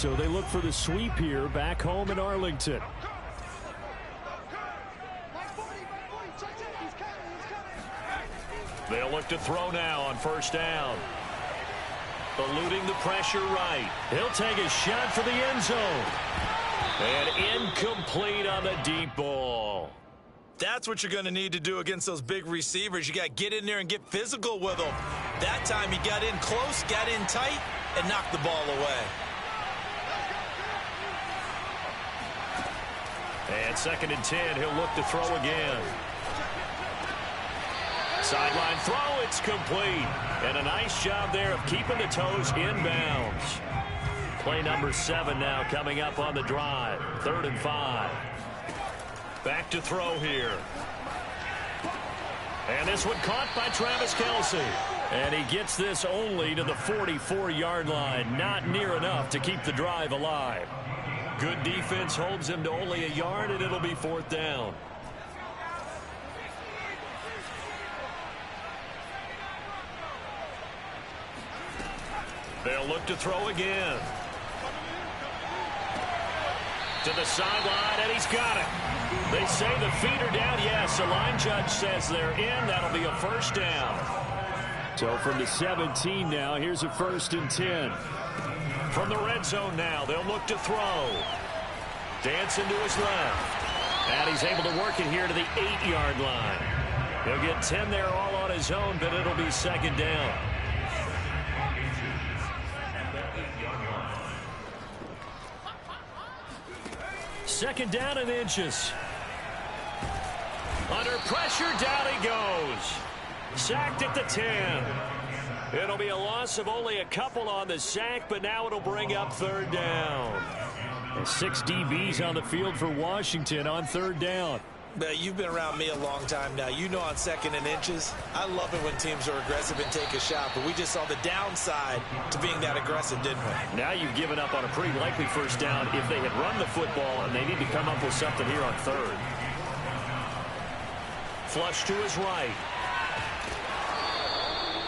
So they look for the sweep here back home in Arlington. They'll look to throw now on first down. Eluding the pressure right. He'll take a shot for the end zone. And incomplete on the deep ball. That's what you're going to need to do against those big receivers. You got to get in there and get physical with them. That time he got in close, got in tight, and knocked the ball away. And 2nd and 10, he'll look to throw again. Sideline throw, it's complete. And a nice job there of keeping the toes inbounds. Play number 7 now coming up on the drive. 3rd and 5. Back to throw here. And this one caught by Travis Kelce. And he gets this only to the 44-yard line. Not near enough to keep the drive alive. Good defense holds him to only a yard, and it'll be 4th down. They'll look to throw again. To the sideline, and he's got it. They say the feet are down. Yes, the line judge says they're in. That'll be a first down. So from the 17 now, here's a 1st and 10. From the red zone now, they'll look to throw. Dancing to his left. And he's able to work it here to the 8-yard line. He'll get 10 there all on his own, but it'll be 2nd down. Second down and inches. Under pressure, down he goes. Sacked at the 10. It'll be a loss of only a couple on the sack, but now it'll bring up 3rd down. And 6 DBs on the field for Washington on 3rd down. You've been around me a long time now. You know on 2nd and inches, I love it when teams are aggressive and take a shot, but we just saw the downside to being that aggressive, didn't we? Now you've given up on a pretty likely first down if they had run the football, and they need to come up with something here on 3rd. Flush to his right.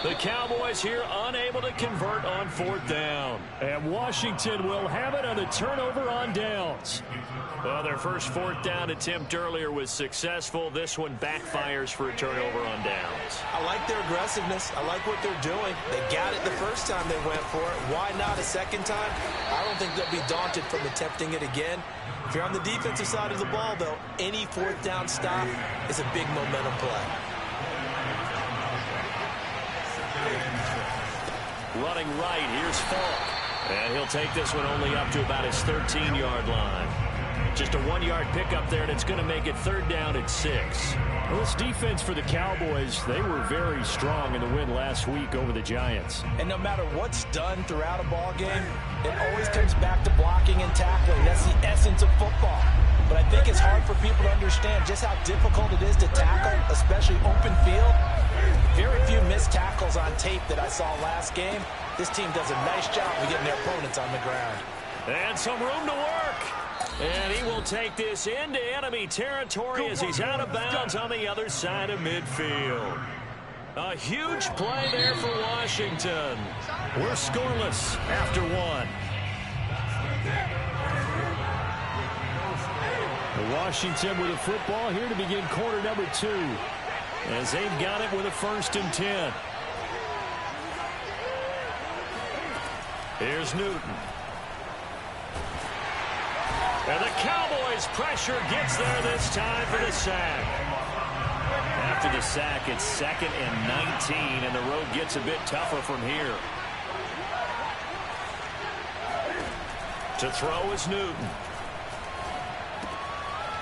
The Cowboys here unable to convert on 4th down. And Washington will have it on the turnover on downs. Well, their first 4th down attempt earlier was successful. This one backfires for a turnover on downs. I like their aggressiveness. I like what they're doing. They got it the first time they went for it. Why not a second time? I don't think they'll be daunted from attempting it again. If you're on the defensive side of the ball, though, any 4th down stop is a big momentum play. Running right, here's Falk. And he'll take this one only up to about his 13-yard line. Just a 1-yard pickup there, and it's going to make it 3rd down at 6. Well, this defense for the Cowboys, they were very strong in the win last week over the Giants. And no matter what's done throughout a ball game, it always comes back to blocking and tackling. That's the essence of football. But I think it's hard for people to understand just how difficult it is to tackle, especially open field. Very few missed tackles on tape that I saw last game. This team does a nice job of getting their opponents on the ground. And some room to work. And he will take this into enemy territory as he's out of bounds on the other side of midfield. A huge play there for Washington. We're scoreless after 1. Washington with a football here to begin quarter number 2. As they've got it with a 1st and 10. Here's Newton. And the Cowboys pressure gets there this time for the sack. After the sack, it's 2nd and 19, and the road gets a bit tougher from here. To throw is Newton.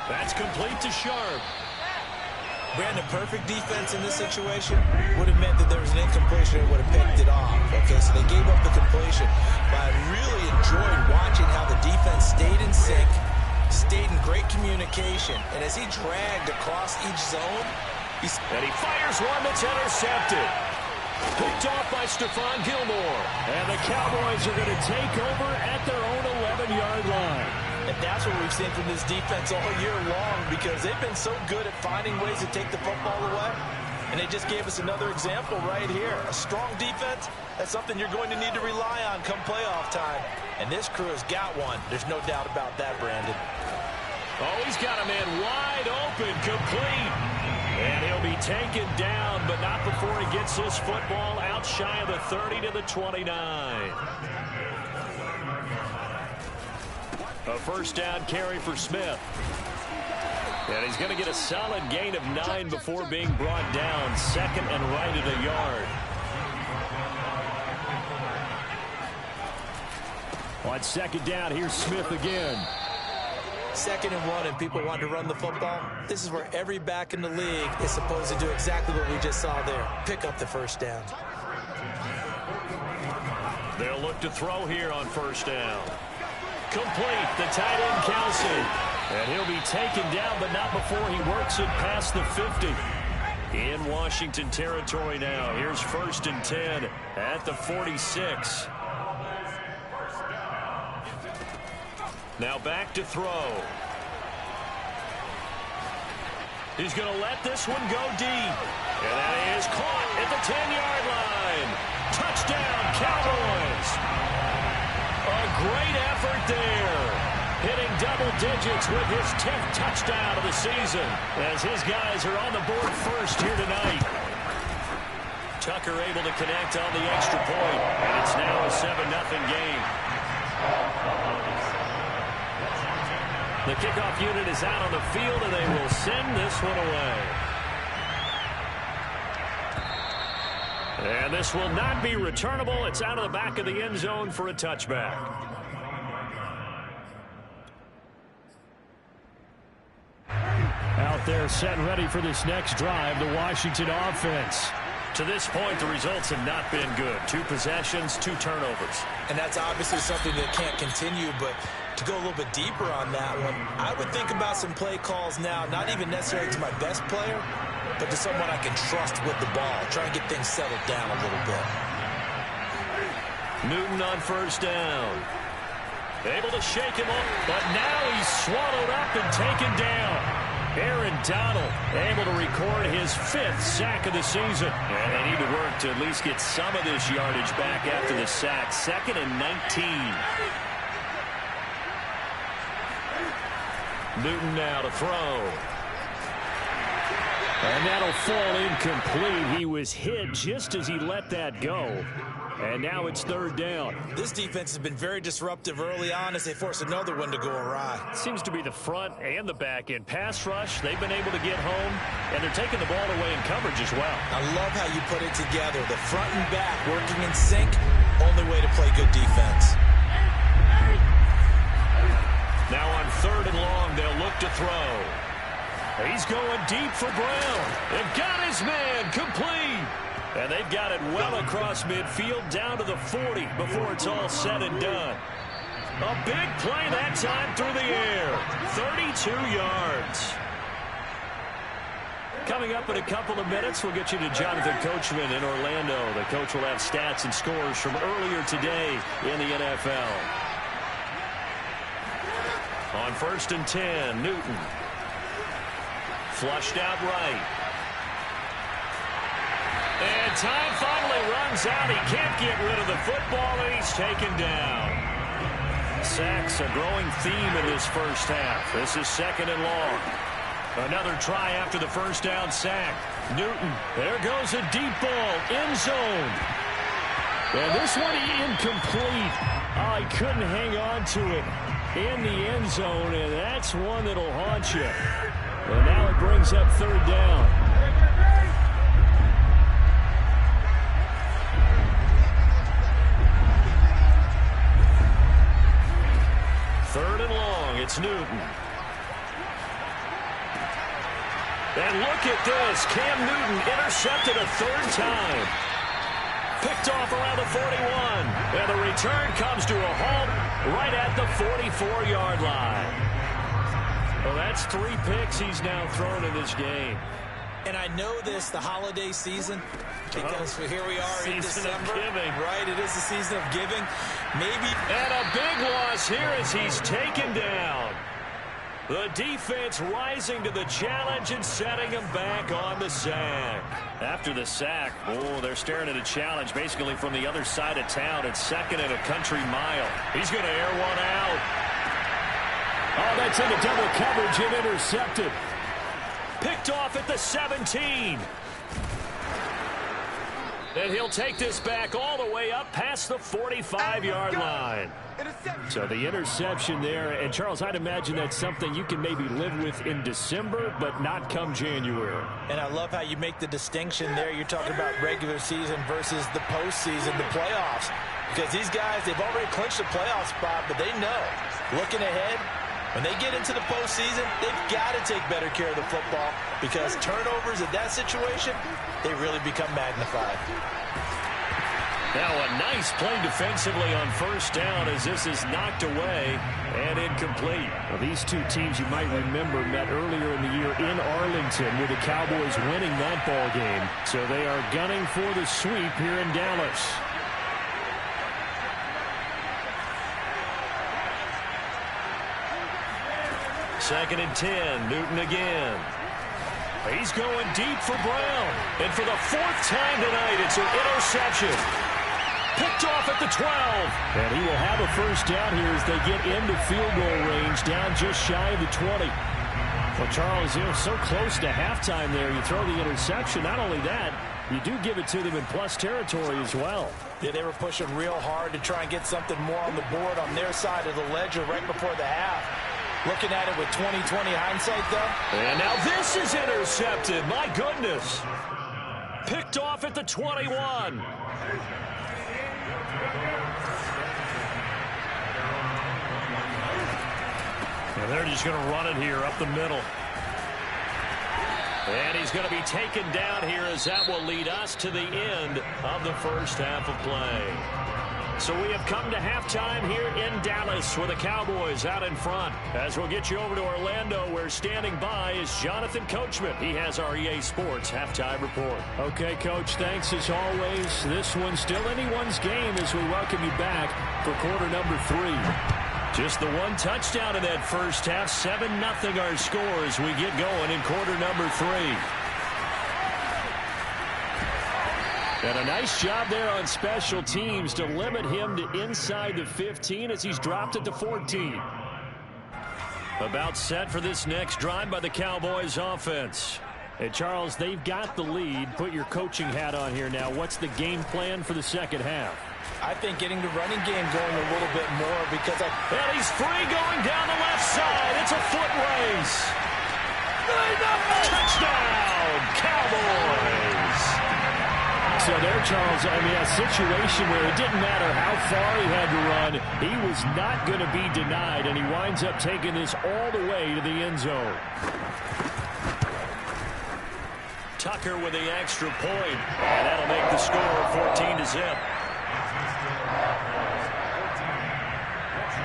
That's complete to Sharp. Brandon, perfect defense in this situation would have meant that there was an incompletion and would have picked it off. Okay, so they gave up the completion. But I really enjoyed watching how the defense stayed in sync, stayed in great communication, and as he dragged across each zone, and he fires one that's intercepted. Picked off by Stephon Gilmore. And the Cowboys are going to take over at their own 11-yard line. And that's what we've seen from this defense all year long, because they've been so good at finding ways to take the football away. And they just gave us another example right here. A strong defense, that's something you're going to need to rely on come playoff time. And this crew has got one. There's no doubt about that, Brandon. Oh, he's got a man wide open, complete. And he'll be taken down, but not before he gets this football out shy of the 30 to the 29. A first down carry for Smith. And he's going to get a solid gain of 9 before being brought down. Second and right at a yard. On second down, here's Smith again. 2nd and 1, and people want to run the football. This is where every back in the league is supposed to do exactly what we just saw there. Pick up the first down. They'll look to throw here on first down. Complete, the tight end Kelsey. And he'll be taken down, but not before he works it past the 50. In Washington territory now. Here's 1st and 10 at the 46. Now back to throw. He's going to let this one go deep. And that is caught at the 10-yard line. Touchdown, Cowboys. A great effort there. Hitting double digits with his 10th touchdown of the season. As his guys are on the board first here tonight. Tucker able to connect on the extra point. And it's now a 7-0 game. The kickoff unit is out on the field, and they will send this one away. And this will not be returnable. It's out of the back of the end zone for a touchback. Out there set and ready for this next drive, the Washington offense. To this point, the results have not been good. 2 possessions, 2 turnovers. And that's obviously something that can't continue, but to go a little bit deeper on that one, I would think about some play calls now, not even necessarily to my best player, but to someone I can trust with the ball. Try and get things settled down a little bit. Newton on first down. Able to shake him up, but now he's swallowed up and taken down. Aaron Donald able to record his 5th sack of the season. And they need to work to at least get some of this yardage back after the sack. 2nd and 19. Newton now to throw. And that'll fall incomplete. He was hit just as he let that go. And now it's 3rd down. This defense has been very disruptive early on as they force another one to go awry. Seems to be the front and the back end. Pass rush, they've been able to get home, and they're taking the ball away in coverage as well. I love how you put it together. The front and back working in sync, only way to play good defense. Now on 3rd and long, they'll look to throw. He's going deep for Brown. They've got his man complete. And they've got it well across midfield down to the 40 before it's all said and done. A big play that time through the air. 32 yards. Coming up in a couple of minutes, we'll get you to Jonathan Coachman in Orlando. The coach will have stats and scores from earlier today in the NFL. On 1st and 10, Newton. Flushed out right. And time finally runs out. He can't get rid of the football, and he's taken down. Sacks a growing theme in this first half. This is 2nd and long. Another try after the first down sack. Newton, there goes a deep ball, end zone. And this one incomplete. Oh, he couldn't hang on to it in the end zone, and that's one that'll haunt you. And now it brings up 3rd down. It's Newton. And look at this. Cam Newton intercepted a 3rd time. Picked off around the 41. And the return comes to a halt right at the 44-yard line. Well, that's 3 picks he's now thrown in this game. And I know this, the holiday season, because here we are in December. Right, it is the season of giving. Maybe. And a big loss here as he's taken down. The defense rising to the challenge and setting him back on the sack. After the sack, they're staring at a challenge basically from the other side of town. It's second and a country mile. He's going to air one out. Oh, that's into double coverage and intercepted. Picked off at the 17. And he'll take this back all the way up past the 45-yard line. So the interception there. And, Charles, I'd imagine that's something you can maybe live with in December, but not come January. And I love how you make the distinction there. You're talking about regular season versus the postseason, the playoffs. Because these guys, they've already clinched a playoff spot, but they know, looking ahead, when they get into the postseason, they've got to take better care of the football because turnovers in that situation, they really become magnified. Now a nice play defensively on first down as this is knocked away and incomplete. Well, these two teams you might remember met earlier in the year in Arlington with the Cowboys winning that ball game. So they are gunning for the sweep here in Dallas. Second and 10, Newton again. He's going deep for Brown. And for the fourth time tonight, it's an interception. Picked off at the 12. And he will have a first down here as they get into field goal range, down just shy of the 20. Well, Charles, you're so close to halftime there. You throw the interception. Not only that, you do give it to them in plus territory as well. Yeah, they were pushing real hard to try and get something more on the board on their side of the ledger right before the half. Looking at it with 20/20 hindsight, though. And now this is intercepted. My goodness. Picked off at the 21. And they're just going to run it here up the middle. And he's going to be taken down here as that will lead us to the end of the first half of play. So we have come to halftime here in Dallas with the Cowboys out in front. As we'll get you over to Orlando, where standing by is Jonathan Coachman. He has our EA Sports halftime report. Okay, Coach, thanks as always. This one's still anyone's game as we welcome you back for quarter number 3. Just the one touchdown in that first half. 7-0 our score as we get going in quarter number 3. And a nice job there on special teams to limit him to inside the 15 as he's dropped it to 14. About set for this next drive by the Cowboys offense. And Charles, they've got the lead. Put your coaching hat on here now. What's the game plan for the second half? I think getting the running game going a little bit more because and he's free going down the left side. It's a foot race. Touchdown, Cowboys. So there, Charles, I mean, a situation where it didn't matter how far he had to run, he was not going to be denied, and he winds up taking this all the way to the end zone. Tucker with the extra point, and that'll make the score 14-0.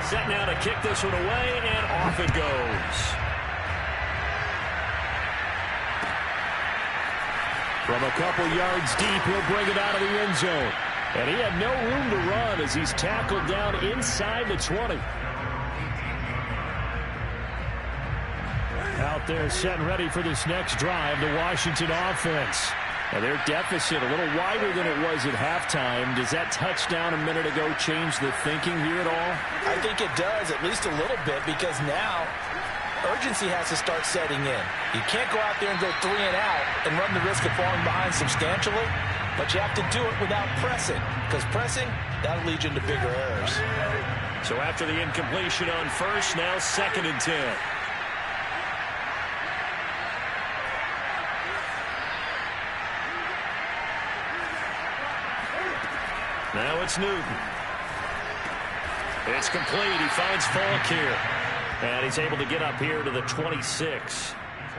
Set now to kick this one away, and off it goes. From a couple yards deep, he'll bring it out of the end zone. And he had no room to run as he's tackled down inside the 20. Out there set and ready for this next drive, the Washington offense. Now their deficit a little wider than it was at halftime. Does that touchdown a minute ago change the thinking here at all? I think it does, at least a little bit, because now urgency has to start setting in. You can't go out there and go 3 and out and run the risk of falling behind substantially, but you have to do it without pressing, because pressing, that'll lead you into bigger errors. So after the incompletion on first, now 2nd and 10. Now it's Newton. It's complete. He finds Falk here. And he's able to get up here to the 26.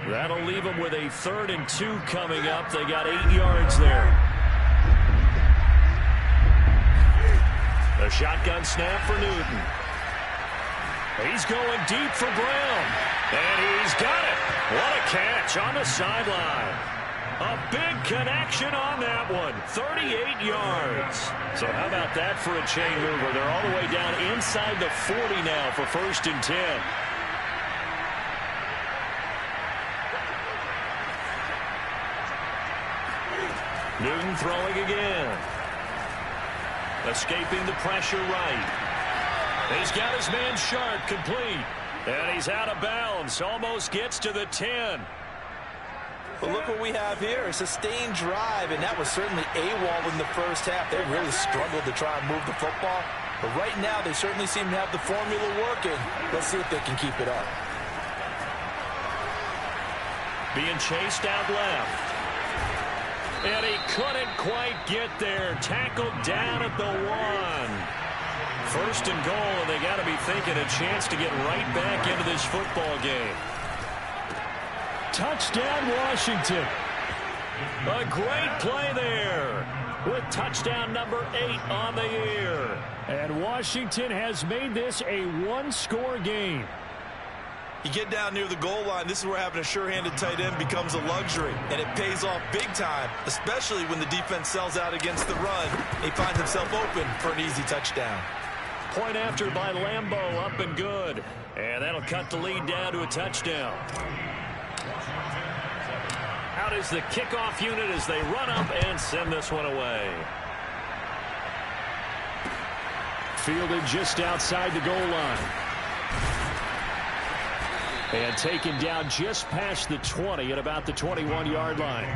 That'll leave him with a 3rd and 2 coming up. They got 8 yards there. A shotgun snap for Newton. He's going deep for Brown. And he's got it. What a catch on the sideline. A big connection on that one. 38 yards. So how about that for a chain mover? They're all the way down inside the 40 now for 1st and 10. Newton throwing again. Escaping the pressure right. He's got his man Sharp complete. And he's out of bounds. Almost gets to the 10. But look what we have here. A sustained drive, and that was certainly AWOL in the first half. They really struggled to try and move the football. But right now, they certainly seem to have the formula working. Let's see if they can keep it up. Being chased out left. And he couldn't quite get there. Tackled down at the 1. First and goal, and they got to be thinking a chance to get right back into this football game. Touchdown, Washington. A great play there with touchdown number 8 on the year. And Washington has made this a one-score game. You get down near the goal line, this is where having a sure-handed tight end becomes a luxury, and it pays off big time, especially when the defense sells out against the run. He finds himself open for an easy touchdown. Point after by Lambeau, up and good. And that'll cut the lead down to a touchdown. Out is the kickoff unit as they run up and send this one away. Fielded just outside the goal line. And taken down just past the 20 at about the 21-yard line.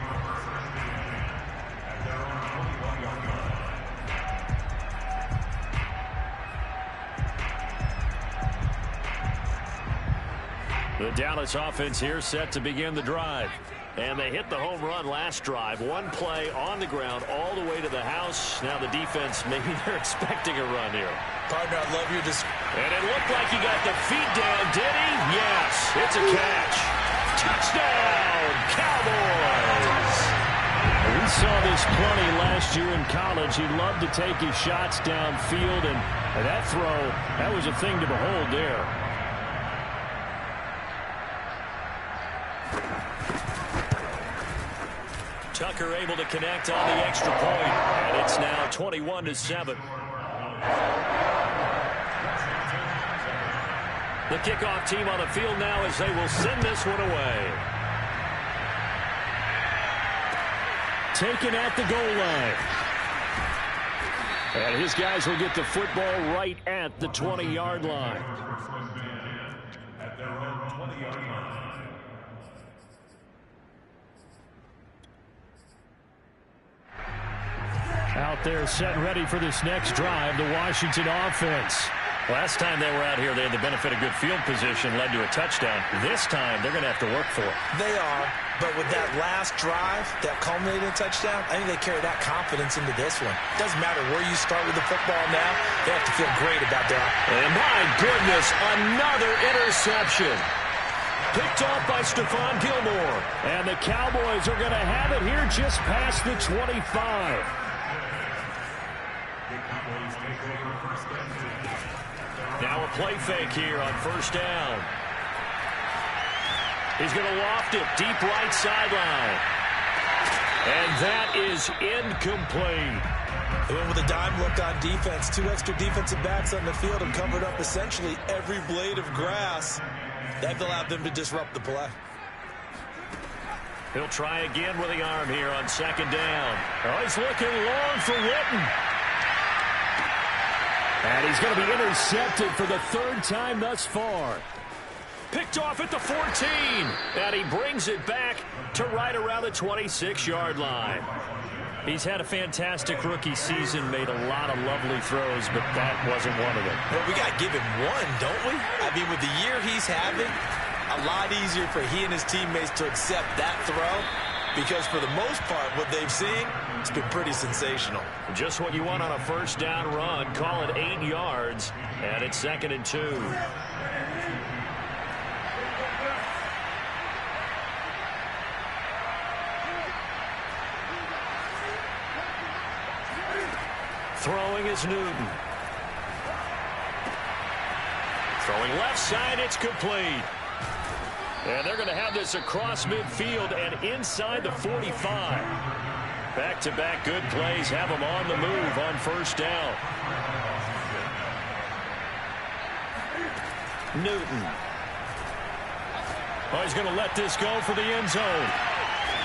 The Dallas offense here set to begin the drive. And they hit the home run last drive. One play on the ground all the way to the house. Now the defense, maybe they're expecting a run here. Partner, I love your And it looked like he got the feet down, did he? Yes, it's a catch. Touchdown, Cowboys! We saw this plenty last year in college. He loved to take his shots downfield, and that throw, that was a thing to behold there. Tucker able to connect on the extra point, and it's now 21-7. The kickoff team on the field now as they will send this one away. Taken at the goal line. And his guys will get the football right at the 20-yard line. Out there set ready for this next drive, the Washington offense. Last time they were out here, they had the benefit of good field position, led to a touchdown. This time, they're going to have to work for it. They are, but with that last drive, that culminating touchdown, I think they carry that confidence into this one. Doesn't matter where you start with the football now, they have to feel great about their offense. And my goodness, another interception. Picked off by Stephon Gilmore. And the Cowboys are going to have it here just past the 25. Now a play fake here on first down. He's going to loft it deep right sideline. And that is incomplete. They went with a dime look on defense. 2 extra defensive backs on the field and covered up essentially every blade of grass. That allowed them to disrupt the play. He'll try again with the arm here on second down. Oh, he's looking long for Witten. And he's going to be intercepted for the 3rd time thus far. Picked off at the 14. And he brings it back to right around the 26-yard line. He's had a fantastic rookie season, made a lot of lovely throws, but that wasn't one of them. Well, we got to give him one, don't we? I mean, with the year he's having, a lot easier for he and his teammates to accept that throw, because for the most part, what they've seen, it's been pretty sensational. Just what you want on a first down run. Call it 8 yards, and it's 2nd and 2. Throwing is Newton. Throwing left side, it's complete. And they're going to have this across midfield and inside the 45. Back-to-back good plays have them on the move on first down. Newton. Oh, he's going to let this go for the end zone.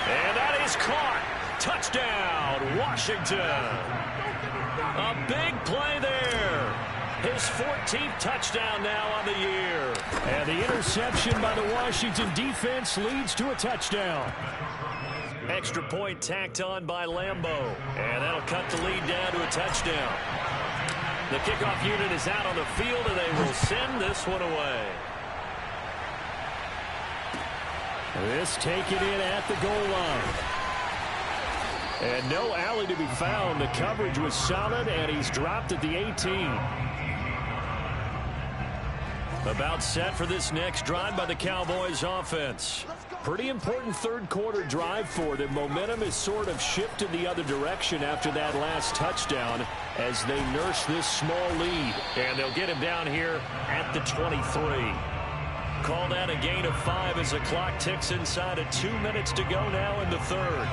And that is caught. Touchdown, Washington. A big play there. His 14th touchdown now on the year. And the interception by the Washington defense leads to a touchdown. Extra point tacked on by Lambeau. And that'll cut the lead down to a touchdown. The kickoff unit is out on the field, and they will send this one away. This taken in at the goal line. And no alley to be found. The coverage was solid, and he's dropped at the 18. About set for this next drive by the Cowboys offense. Pretty important third quarter drive for them. Momentum is sort of shifted the other direction after that last touchdown as they nurse this small lead. And they'll get him down here at the 23. Call that a gain of 5 as the clock ticks inside of 2 minutes to go now in the third.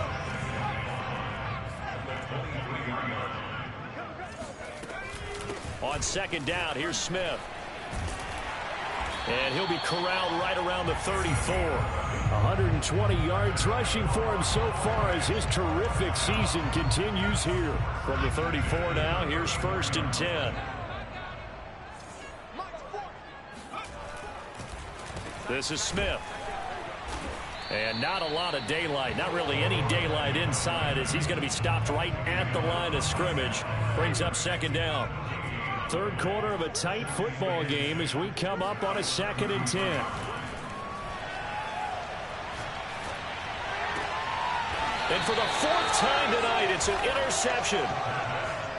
On second down, here's Smith. And he'll be corralled right around the 34. 120 yards rushing for him so far as his terrific season continues here. From the 34 now, here's 1st and 10. This is Smith. And not a lot of daylight, not really any daylight inside as he's going to be stopped right at the line of scrimmage. Brings up second down. Third quarter of a tight football game as we come up on a 2nd and 10. And for the 4th time tonight, it's an interception.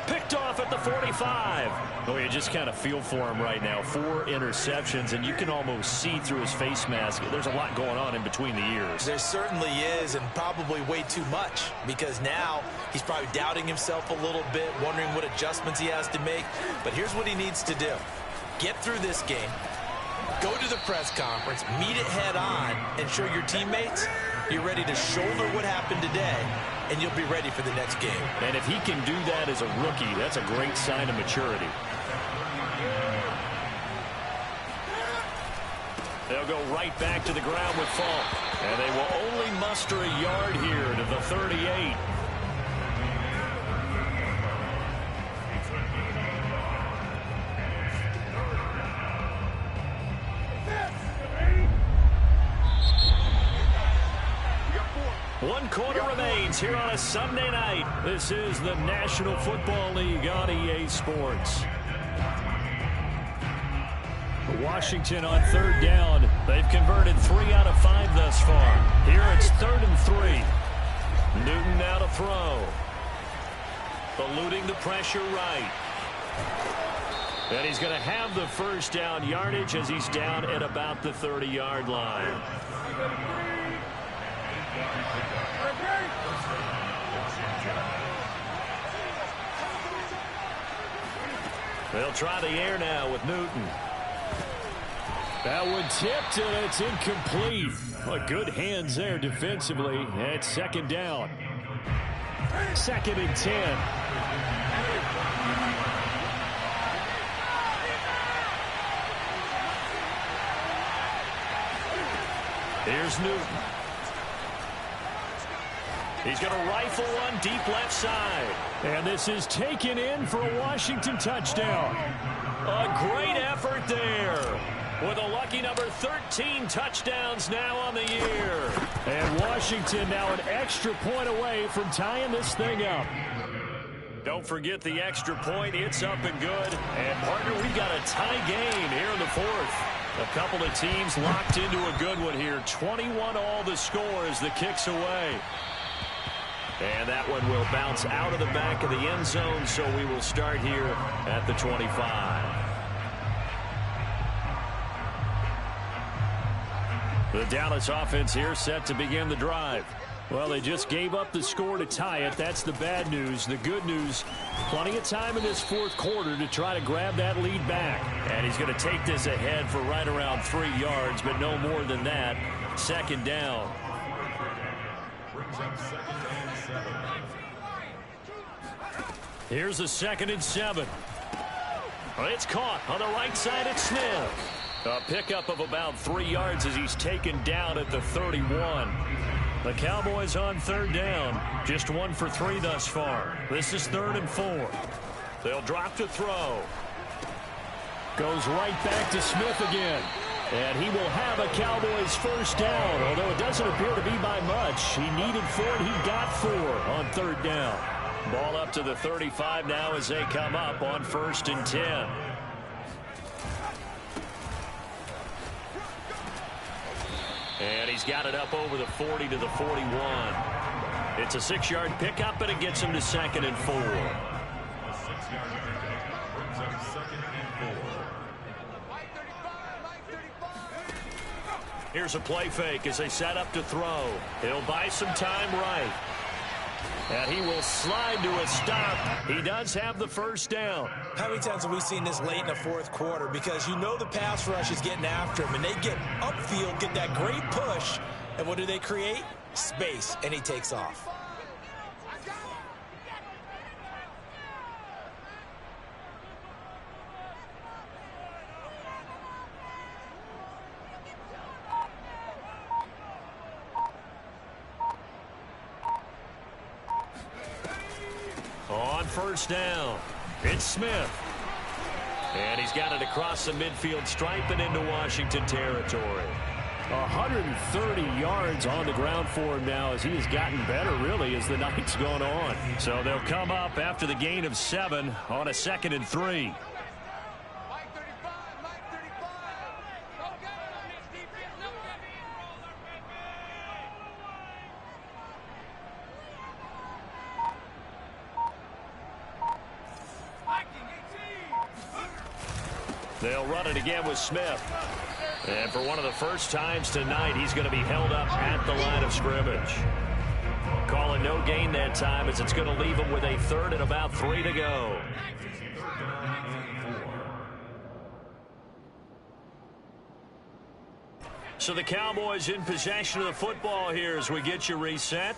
Picked off at the 45. Oh, you just kind of feel for him right now. 4 interceptions, and you can almost see through his face mask. There's a lot going on in between the ears. There certainly is, and probably way too much, because now he's probably doubting himself a little bit, wondering what adjustments he has to make. But here's what he needs to do. Get through this game, go to the press conference, meet it head on, and show your teammates you're ready to shoulder what happened today, and you'll be ready for the next game. And if he can do that as a rookie, that's a great sign of maturity. They'll go right back to the ground with Falk. And they will only muster a yard here to the 38. One quarter remains here on a Sunday night. This is the National Football League on EA Sports. Washington on third down. They've converted 3 out of 5 thus far. Here it's 3rd and 3. Newton now to throw. Eluding the pressure right. And he's going to have the first down yardage as he's down at about the 30-yard line. They'll try the air now with Newton. That one tipped, and it's incomplete. Well, good hands there defensively. At 2nd down. 2nd and 10. Here's Newton. He's going to rifle one deep left side. And this is taken in for a Washington touchdown. A great effort there. With a lucky number 13 touchdowns now on the year. And Washington now an extra point away from tying this thing up. Don't forget the extra point. It's up and good. And, partner, we've got a tie game here in the 4th. A couple of teams locked into a good one here. 21 all the score as the kick's away. And that one will bounce out of the back of the end zone, so we will start here at the 25. The Dallas offense here set to begin the drive. Well, they just gave up the score to tie it. That's the bad news. The good news, plenty of time in this 4th quarter to try to grab that lead back. And he's going to take this ahead for right around 3 yards, but no more than that. 2nd down. Here's a 2nd and 7. It's caught on the right side at Smith. A pickup of about 3 yards as he's taken down at the 31. The Cowboys on 3rd down. Just 1 for 3 thus far. This is 3rd and 4. They'll drop to throw. Goes right back to Smith again. And he will have a Cowboys first down, although it doesn't appear to be by much. He needed 4, and he got 4 on 3rd down. Ball up to the 35 now as they come up on 1st and 10. And he's got it up over the 40 to the 41. It's a 6-yard pickup, and it gets him to 2nd and 4. Here's a play fake as they set up to throw. He'll buy some time right. And he will slide to a stop. He does have the first down. How many times have we seen this late in the 4th quarter? Because you know the pass rush is getting after him, and they get upfield, get that great push, and what do they create? Space, and he takes off. On 1st down, it's Smith. And he's got it across the midfield stripe and into Washington territory. 130 yards on the ground for him now as he has gotten better, really, as the night's gone on. So they'll come up after the gain of 7 on a 2nd and 3. They'll run it again with Smith. And for one of the first times tonight, he's going to be held up at the line of scrimmage. Calling no gain that time as it's going to leave him with a 3rd and about 3 to go. So the Cowboys in possession of the football here as we get you reset.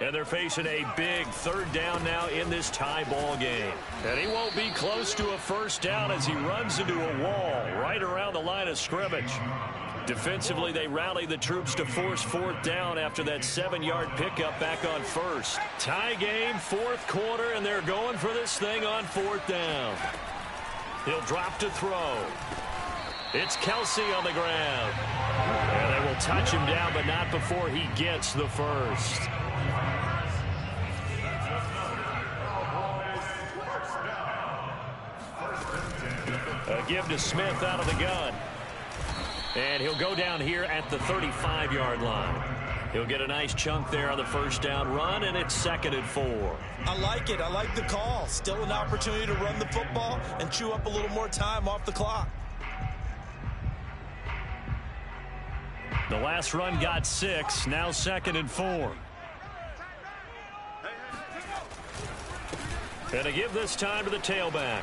And they're facing a big 3rd down now in this tie ball game. And he won't be close to a first down as he runs into a wall right around the line of scrimmage. Defensively, they rally the troops to force 4th down after that 7-yard pickup back on 1st. Tie game, 4th quarter, and they're going for this thing on 4th down. He'll drop to throw. It's Kelsey on the ground. And they will touch him down, but not before he gets the first. A give to Smith out of the gun. And he'll go down here at the 35-yard line. He'll get a nice chunk there on the first down run, and it's 2nd and 4. I like it. I like the call. Still an opportunity to run the football and chew up a little more time off the clock. The last run got 6. Now 2nd and 4. And a give this time to the tailback.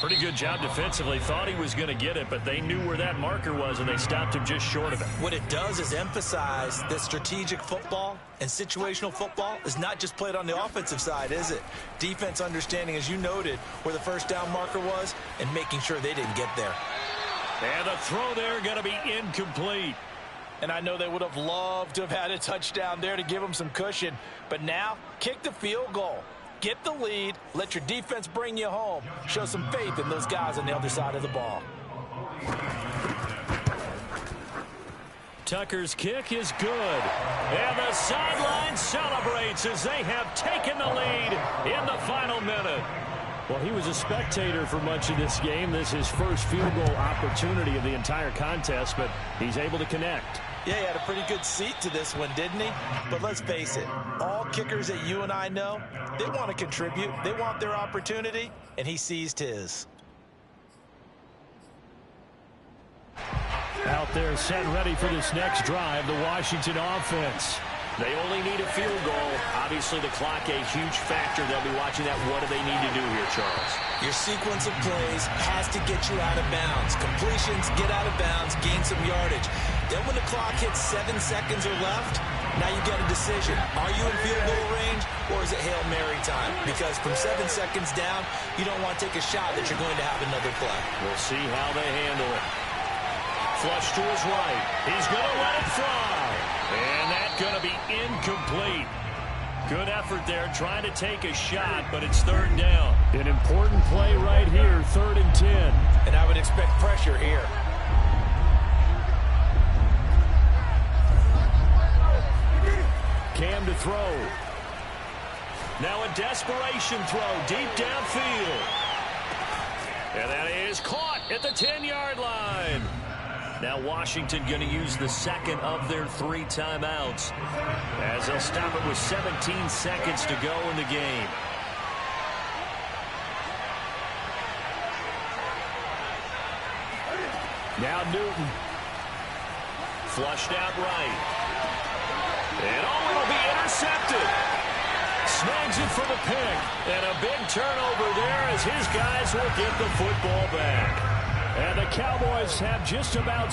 Pretty good job defensively. Thought he was going to get it, but they knew where that marker was, and they stopped him just short of it. What it does is emphasize that strategic football and situational football is not just played on the offensive side, is it? Defense understanding, as you noted, where the first down marker was and making sure they didn't get there. And the throw there going to be incomplete. And I know they would have loved to have had a touchdown there to give them some cushion, but now kick the field goal. Get the lead, let your defense bring you home. Show some faith in those guys on the other side of the ball. Tucker's kick is good. And the sideline celebrates as they have taken the lead in the final minute. Well, he was a spectator for much of this game. This is his first field goal opportunity of the entire contest, but he's able to connect. Yeah, he had a pretty good seat to this one, didn't he? But let's face it, all kickers that you and I know, they want to contribute. They want their opportunity, and he seized his. Out there set ready for this next drive, the Washington offense. They only need a field goal. Obviously, the clock a huge factor. They'll be watching that. What do they need to do here, Charles? Your sequence of plays has to get you out of bounds. Completions, get out of bounds, gain some yardage. Then when the clock hits 7 seconds or left, now you get a decision. Are you in field goal range, or is it Hail Mary time? Because from 7 seconds down, you don't want to take a shot that you're going to have another play. We'll see how they handle it. Flush to his right. He's going to let it fly. And that's going to be incomplete. Good effort there trying to take a shot, but it's third down. An important play right here, 3rd and 10. And I would expect pressure here. Cam to throw. Now a desperation throw deep downfield. And that is caught at the 10-yard line. Now Washington going to use the second of their 3 timeouts as they'll stop it with 17 seconds to go in the game. Now Newton. Flushed out right. And it'll be intercepted. Snags it for the pick. And a big turnover there as his guys will get the football back. And the Cowboys have just about